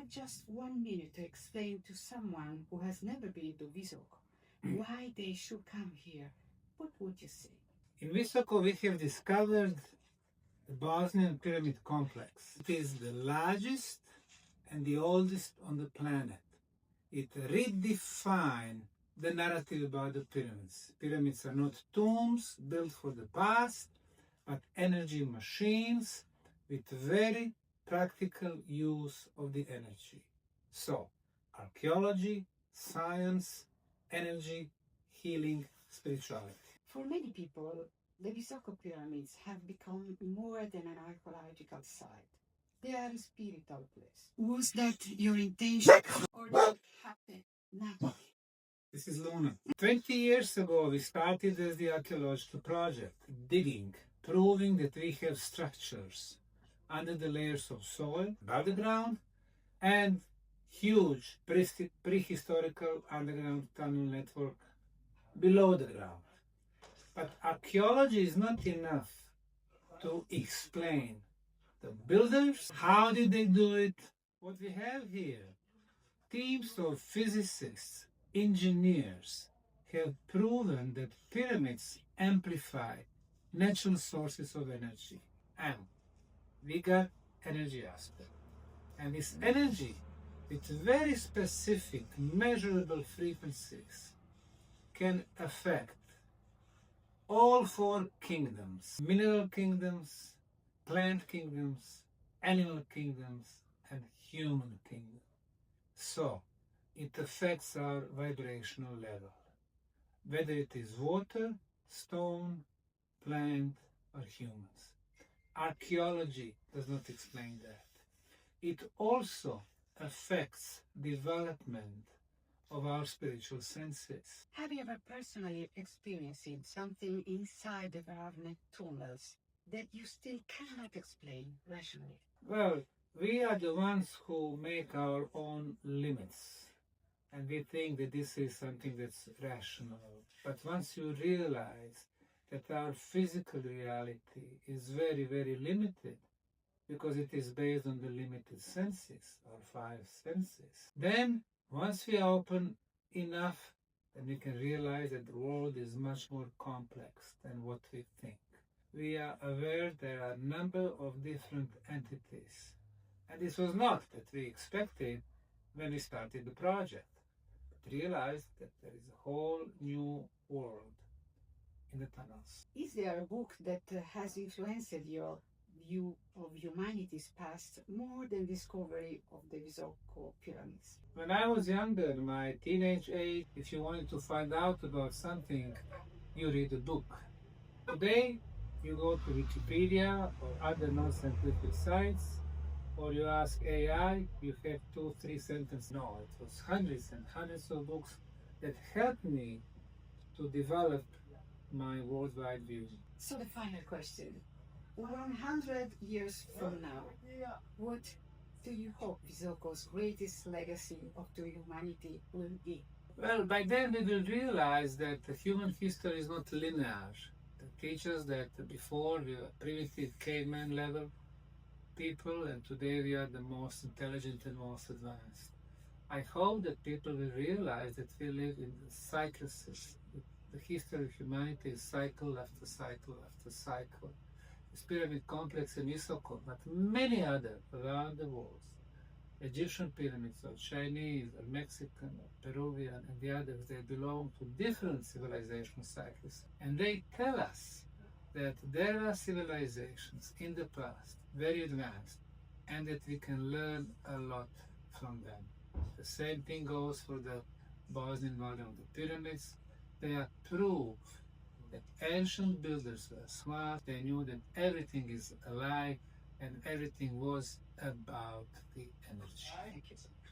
have just 1 minute to explain to someone who has never been to Visoko why they should come here, what would you say? In Visoko, we have discovered the Bosnian pyramid complex. It is the largest and the oldest on the planet. It redefined the narrative about the pyramids. Pyramids are not tombs built for the past, but energy machines with very practical use of the energy. So, archaeology, science, energy, healing, spirituality. For many people, the Visoko pyramids have become more than an archaeological site. They are a spiritual place. Was that your intention, or did it happen naturally? This is Luna. 20 years ago, we started as the archaeological project, digging, proving that we have structures under the layers of soil, above the ground, and huge prehistorical underground tunnel network below the ground. But archaeology is not enough to explain the builders, how did they do it. What we have here, teams of physicists, engineers have proven that pyramids amplify natural sources of energy, and we got energy aspect. And this energy with very specific measurable frequencies can affect all 4 kingdoms: mineral kingdoms, plant kingdoms, animal kingdoms, and human kingdom. So, it affects our vibrational level, whether it is water, stone, plant, or humans. Archaeology does not explain that. It also affects development of our spiritual senses. Have you ever personally experienced something inside the Ravne tunnels that you still cannot explain rationally? Well, we are the ones who make our own limits, and we think that this is something that's rational. But once you realize that our physical reality is very, very limited, because it is based on the limited senses, our 5 senses, then once we are open enough, then we can realize that the world is much more complex than what we think. We are aware there are a number of different entities. And this was not that we expected when we started the project, but realized that there is a whole new world in the tunnels. Is there a book that has influenced your view of humanity's past more than discovery of the Visoko pyramids? When I was younger, in my teenage age, if you wanted to find out about something, you read a book. Today, you go to Wikipedia or other non-scientific sites, or you ask AI, you have 2-3 sentences. No, it was hundreds and hundreds of books that helped me to develop my worldwide view. So the final question, 100 years from now, what do you hope Visoko's greatest legacy to humanity will be? Well, by then we will realize that the human history is not linear. It teaches that before we were primitive caveman level people, and today we are the most intelligent and most advanced. I hope that people will realize that we live in the cycles. The history of humanity is cycle after cycle after cycle. This pyramid complex in Visoko, but many others around the world, Egyptian pyramids or Chinese or Mexican or Peruvian and the others, they belong to different civilization cycles. And they tell us that there are civilizations in the past, very advanced, and that we can learn a lot from them. The same thing goes for the Bosnian model of the pyramids. They are proof that ancient builders were smart. They knew that everything is alive and everything was about the energy. Thank you so much.